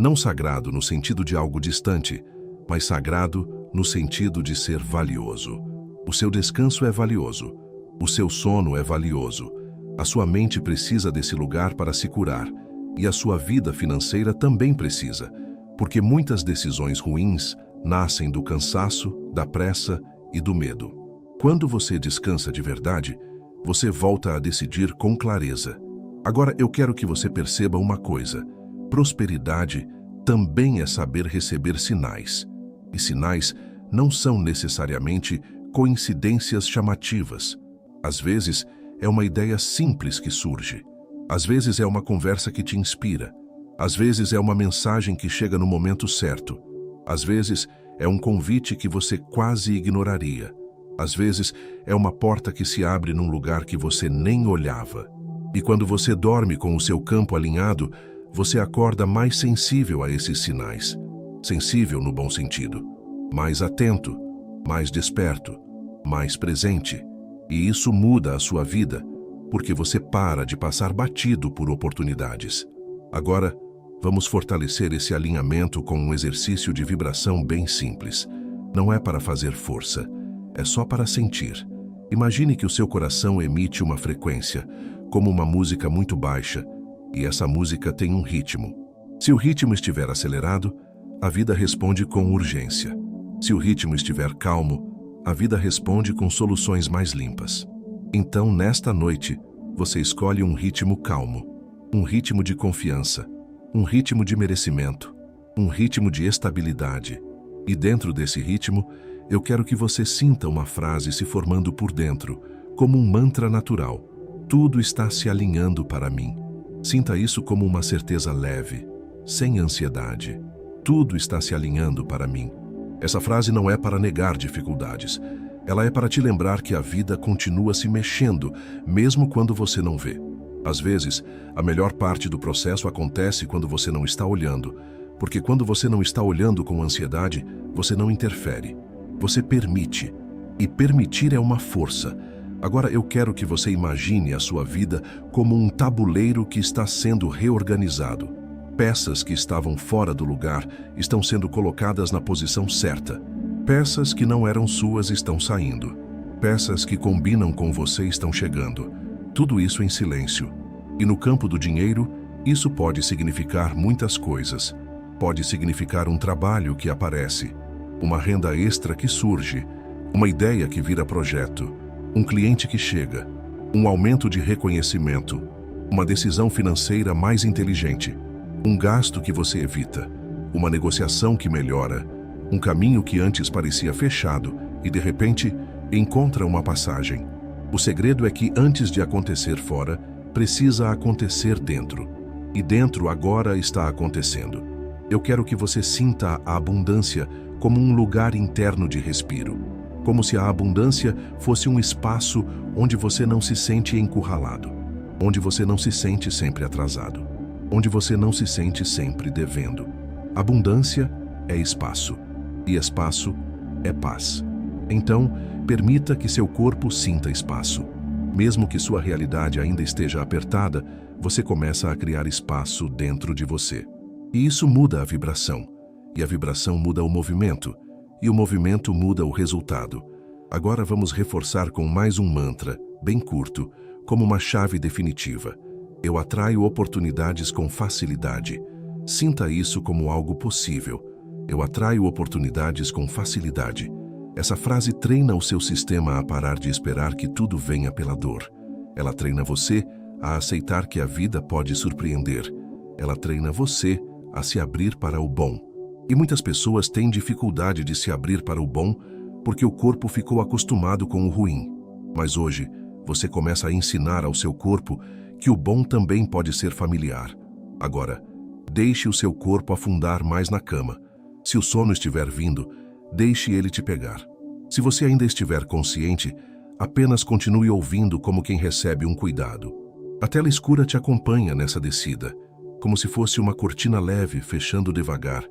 Não sagrado no sentido de algo distante, mas sagrado no sentido de ser valioso. O seu descanso é valioso, o seu sono é valioso, a sua mente precisa desse lugar para se curar, e a sua vida financeira também precisa, porque muitas decisões ruins nascem do cansaço, da pressa e do medo. Quando você descansa de verdade, você volta a decidir com clareza. Agora eu quero que você perceba uma coisa: prosperidade também é saber receber sinais. E sinais não são necessariamente coincidências chamativas. Às vezes, é uma ideia simples que surge. Às vezes é uma conversa que te inspira. Às vezes é uma mensagem que chega no momento certo. Às vezes é um convite que você quase ignoraria. Às vezes é uma porta que se abre num lugar que você nem olhava. E quando você dorme com o seu campo alinhado, você acorda mais sensível a esses sinais. Sensível no bom sentido. Mais atento, mais desperto, mais presente. E isso muda a sua vida, porque você para de passar batido por oportunidades. Agora, vamos fortalecer esse alinhamento com um exercício de vibração bem simples. Não é para fazer força, é só para sentir. Imagine que o seu coração emite uma frequência, como uma música muito baixa, e essa música tem um ritmo. Se o ritmo estiver acelerado, a vida responde com urgência. Se o ritmo estiver calmo, a vida responde com soluções mais limpas. Então, nesta noite, você escolhe um ritmo calmo, um ritmo de confiança, um ritmo de merecimento, um ritmo de estabilidade. E dentro desse ritmo, eu quero que você sinta uma frase se formando por dentro, como um mantra natural. Tudo está se alinhando para mim. Sinta isso como uma certeza leve, sem ansiedade. Tudo está se alinhando para mim. Essa frase não é para negar dificuldades. Ela é para te lembrar que a vida continua se mexendo, mesmo quando você não vê. Às vezes, a melhor parte do processo acontece quando você não está olhando, porque quando você não está olhando com ansiedade, você não interfere. Você permite. E permitir é uma força. Agora eu quero que você imagine a sua vida como um tabuleiro que está sendo reorganizado. Peças que estavam fora do lugar estão sendo colocadas na posição certa. Peças que não eram suas estão saindo. Peças que combinam com você estão chegando. Tudo isso em silêncio. E no campo do dinheiro, Isso pode significar muitas coisas. Pode significar um trabalho que aparece, uma renda extra que surge, uma ideia que vira projeto, um cliente que chega, um aumento de reconhecimento, uma decisão financeira mais inteligente, um gasto que você evita, uma negociação que melhora, um caminho que antes parecia fechado e, de repente, encontra uma passagem. O segredo é que, antes de acontecer fora, precisa acontecer dentro. E dentro agora está acontecendo. Eu quero que você sinta a abundância como um lugar interno de respiro. Como se a abundância fosse um espaço onde você não se sente encurralado, onde você não se sente sempre atrasado, onde você não se sente sempre devendo. Abundância é espaço, e espaço é paz. Então, permita que seu corpo sinta espaço. Mesmo que sua realidade ainda esteja apertada, você começa a criar espaço dentro de você. E isso muda a vibração. E a vibração muda o movimento. E o movimento muda o resultado. Agora vamos reforçar com mais um mantra, bem curto, como uma chave definitiva. Eu atraio oportunidades com facilidade. Sinta isso como algo possível. Eu atraio oportunidades com facilidade. Essa frase treina o seu sistema a parar de esperar que tudo venha pela dor. Ela treina você a aceitar que a vida pode surpreender. Ela treina você a se abrir para o bom. E muitas pessoas têm dificuldade de se abrir para o bom porque o corpo ficou acostumado com o ruim. Mas hoje, você começa a ensinar ao seu corpo que o bom também pode ser familiar. Agora, deixe o seu corpo afundar mais na cama. Se o sono estiver vindo, deixe ele te pegar. Se você ainda estiver consciente, apenas continue ouvindo como quem recebe um cuidado. A tela escura te acompanha nessa descida, como se fosse uma cortina leve fechando devagar,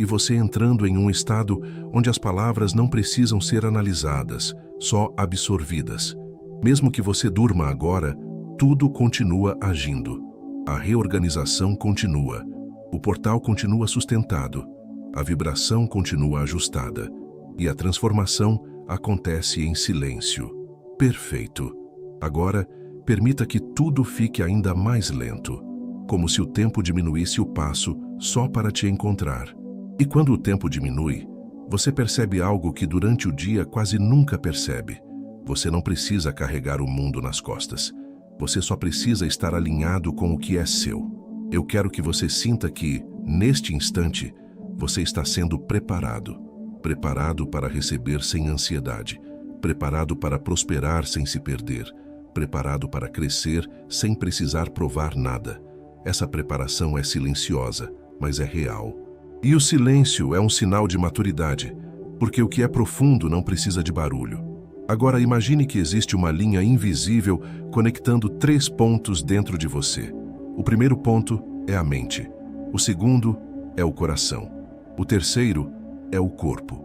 e você entrando em um estado onde as palavras não precisam ser analisadas, só absorvidas. Mesmo que você durma agora, tudo continua agindo. A reorganização continua. O portal continua sustentado. A vibração continua ajustada. E a transformação acontece em silêncio. Perfeito. Agora, permita que tudo fique ainda mais lento, como se o tempo diminuísse o passo só para te encontrar. E quando o tempo diminui, você percebe algo que durante o dia quase nunca percebe. Você não precisa carregar o mundo nas costas. Você só precisa estar alinhado com o que é seu. Eu quero que você sinta que, neste instante, você está sendo preparado. Preparado para receber sem ansiedade. Preparado para prosperar sem se perder. Preparado para crescer sem precisar provar nada. Essa preparação é silenciosa, mas é real. E o silêncio é um sinal de maturidade, porque o que é profundo não precisa de barulho. Agora imagine que existe uma linha invisível conectando 3 pontos dentro de você. O primeiro ponto é a mente. O segundo é o coração. O terceiro é o corpo.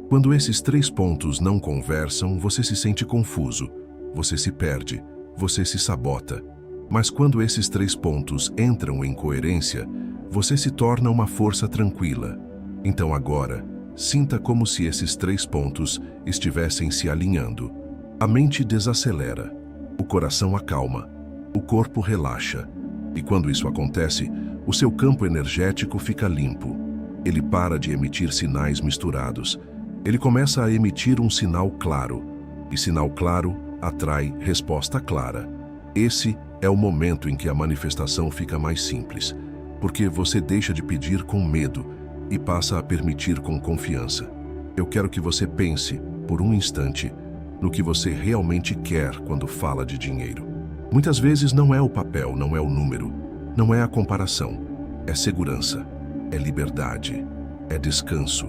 Quando esses 3 pontos não conversam, você se sente confuso, você se perde, você se sabota. Mas quando esses 3 pontos entram em coerência, você se torna uma força tranquila. Então agora, sinta como se esses 3 pontos estivessem se alinhando. A mente desacelera, o coração acalma, o corpo relaxa. E quando isso acontece, o seu campo energético fica limpo. Ele para de emitir sinais misturados. Ele começa a emitir um sinal claro. E sinal claro atrai resposta clara. Esse é o momento em que a manifestação fica mais simples, porque você deixa de pedir com medo e passa a permitir com confiança. Eu quero que você pense, por um instante, no que você realmente quer quando fala de dinheiro. Muitas vezes não é o papel, não é o número, não é a comparação. É segurança, é liberdade, é descanso,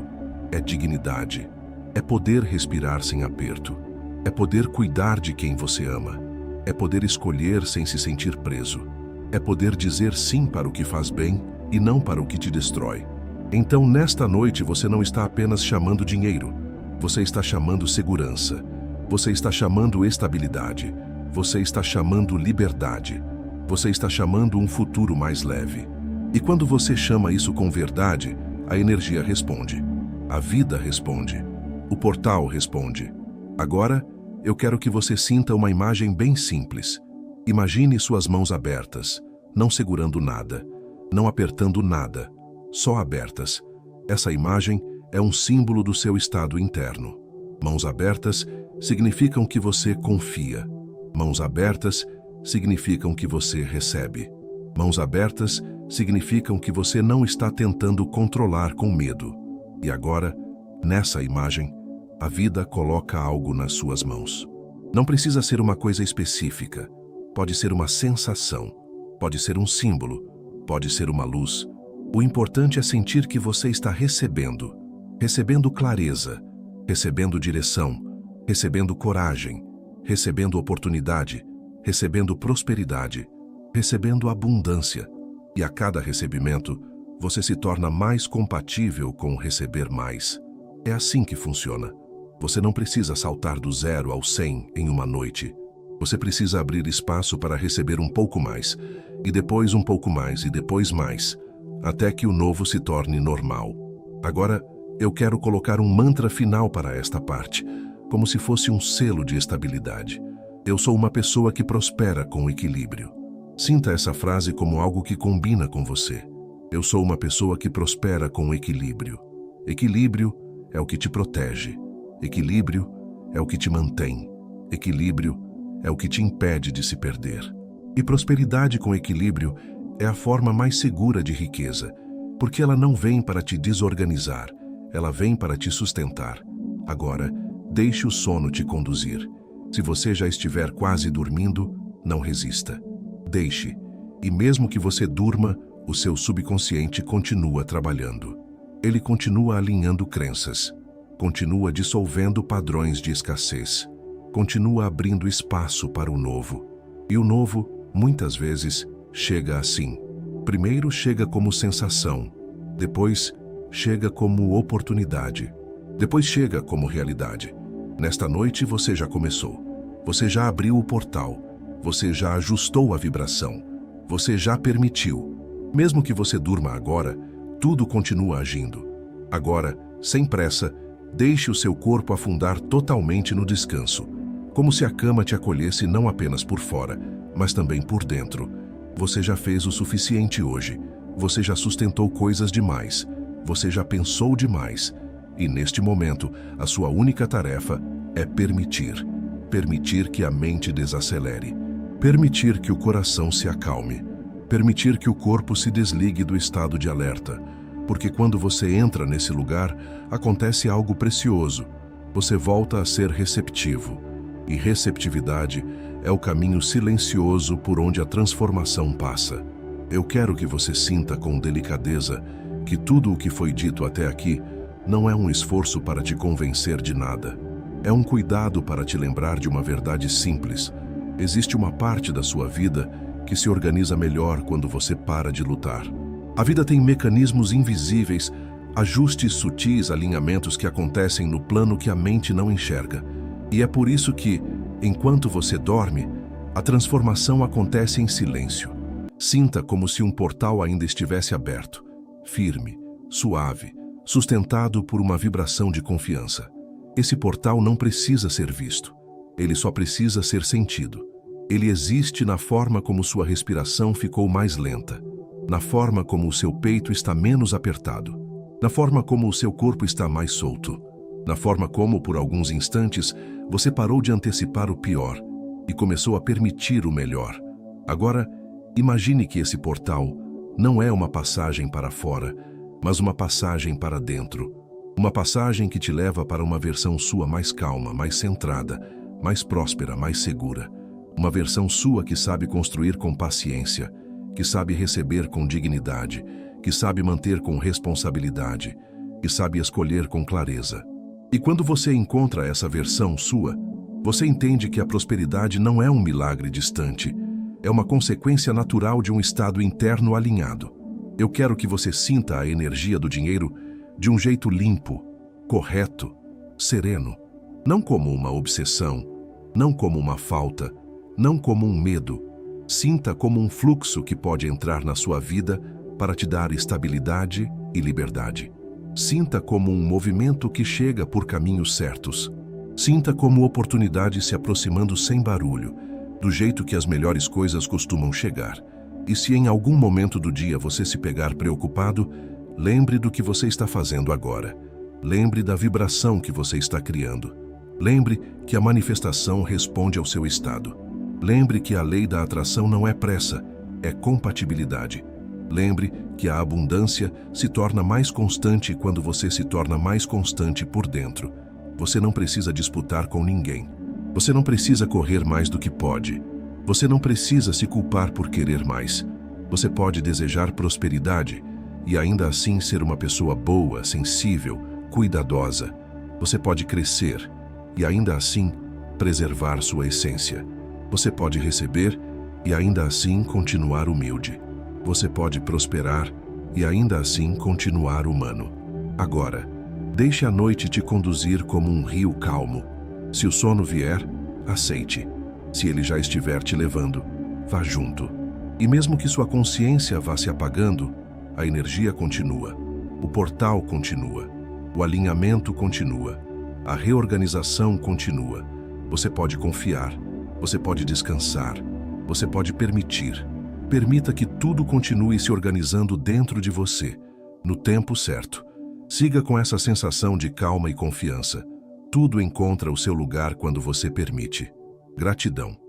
é dignidade, é poder respirar sem aperto, é poder cuidar de quem você ama, é poder escolher sem se sentir preso, é poder dizer sim para o que faz bem e não para o que te destrói. Então, nesta noite, você não está apenas chamando dinheiro, você está chamando segurança, você está chamando estabilidade, você está chamando liberdade, você está chamando um futuro mais leve. E quando você chama isso com verdade, a energia responde, a vida responde, o portal responde. Agora, eu quero que você sinta uma imagem bem simples. Imagine suas mãos abertas, não segurando nada, não apertando nada, só abertas. Essa imagem é um símbolo do seu estado interno. Mãos abertas significam que você confia. Mãos abertas significam que você recebe. Mãos abertas significam que você não está tentando controlar com medo. E agora, nessa imagem, a vida coloca algo nas suas mãos. Não precisa ser uma coisa específica. Pode ser uma sensação, pode ser um símbolo, pode ser uma luz. O importante é sentir que você está recebendo. Recebendo clareza, recebendo direção, recebendo coragem, recebendo oportunidade, recebendo prosperidade, recebendo abundância. E a cada recebimento, você se torna mais compatível com receber mais. É assim que funciona. Você não precisa saltar do 0 ao 100 em uma noite. Você precisa abrir espaço para receber um pouco mais, e depois um pouco mais, e depois mais, até que o novo se torne normal. Agora, eu quero colocar um mantra final para esta parte, como se fosse um selo de estabilidade. Eu sou uma pessoa que prospera com equilíbrio. Sinta essa frase como algo que combina com você. Eu sou uma pessoa que prospera com equilíbrio. Equilíbrio é o que te protege. Equilíbrio é o que te mantém. Equilíbrio é o que te impede de se perder. E prosperidade com equilíbrio é a forma mais segura de riqueza, porque ela não vem para te desorganizar, ela vem para te sustentar. Agora, deixe o sono te conduzir. Se você já estiver quase dormindo, não resista. Deixe, e mesmo que você durma, o seu subconsciente continua trabalhando. Ele continua alinhando crenças, continua dissolvendo padrões de escassez, continua abrindo espaço para o novo. E o novo, muitas vezes, chega assim. Primeiro chega como sensação, depois chega como oportunidade, depois chega como realidade. Nesta noite você já começou, você já abriu o portal, você já ajustou a vibração, você já permitiu. Mesmo que você durma agora, tudo continua agindo. Agora, sem pressa, deixe o seu corpo afundar totalmente no descanso, como se a cama te acolhesse não apenas por fora, mas também por dentro. Você já fez o suficiente hoje, você já sustentou coisas demais, você já pensou demais, e neste momento, a sua única tarefa é permitir. Permitir que a mente desacelere, permitir que o coração se acalme, permitir que o corpo se desligue do estado de alerta, porque quando você entra nesse lugar, acontece algo precioso. Você volta a ser receptivo, e receptividade é o caminho silencioso por onde a transformação passa. Eu quero que você sinta com delicadeza que tudo o que foi dito até aqui não é um esforço para te convencer de nada. É um cuidado para te lembrar de uma verdade simples. Existe uma parte da sua vida que se organiza melhor quando você para de lutar. A vida tem mecanismos invisíveis, ajustes sutis, alinhamentos que acontecem no plano que a mente não enxerga. E é por isso que, enquanto você dorme, a transformação acontece em silêncio. Sinta como se um portal ainda estivesse aberto, firme, suave, sustentado por uma vibração de confiança. Esse portal não precisa ser visto, ele só precisa ser sentido. Ele existe na forma como sua respiração ficou mais lenta, na forma como o seu peito está menos apertado, na forma como o seu corpo está mais solto, na forma como, por alguns instantes, você parou de antecipar o pior e começou a permitir o melhor. Agora, imagine que esse portal não é uma passagem para fora, mas uma passagem para dentro. Uma passagem que te leva para uma versão sua mais calma, mais centrada, mais próspera, mais segura. Uma versão sua que sabe construir com paciência, que sabe receber com dignidade, que sabe manter com responsabilidade, que sabe escolher com clareza. E quando você encontra essa versão sua, você entende que a prosperidade não é um milagre distante, é uma consequência natural de um estado interno alinhado. Eu quero que você sinta a energia do dinheiro de um jeito limpo, correto, sereno, não como uma obsessão, não como uma falta, não como um medo. Sinta como um fluxo que pode entrar na sua vida para te dar estabilidade e liberdade. Sinta como um movimento que chega por caminhos certos. Sinta como oportunidades se aproximando sem barulho, do jeito que as melhores coisas costumam chegar. E se em algum momento do dia você se pegar preocupado, lembre do que você está fazendo agora. Lembre da vibração que você está criando. Lembre que a manifestação responde ao seu estado. Lembre que a lei da atração não é pressa, é compatibilidade. Lembre que a abundância se torna mais constante quando você se torna mais constante por dentro. Você não precisa disputar com ninguém. Você não precisa correr mais do que pode. Você não precisa se culpar por querer mais. Você pode desejar prosperidade e ainda assim ser uma pessoa boa, sensível, cuidadosa. Você pode crescer e ainda assim preservar sua essência. Você pode receber e ainda assim continuar humilde. Você pode prosperar e ainda assim continuar humano. Agora, deixe a noite te conduzir como um rio calmo. Se o sono vier, aceite. Se ele já estiver te levando, vá junto. E mesmo que sua consciência vá se apagando, a energia continua, o portal continua, o alinhamento continua, a reorganização continua. Você pode confiar, você pode descansar, você pode permitir. Permita que tudo continue se organizando dentro de você, no tempo certo. Siga com essa sensação de calma e confiança. Tudo encontra o seu lugar quando você permite. Gratidão.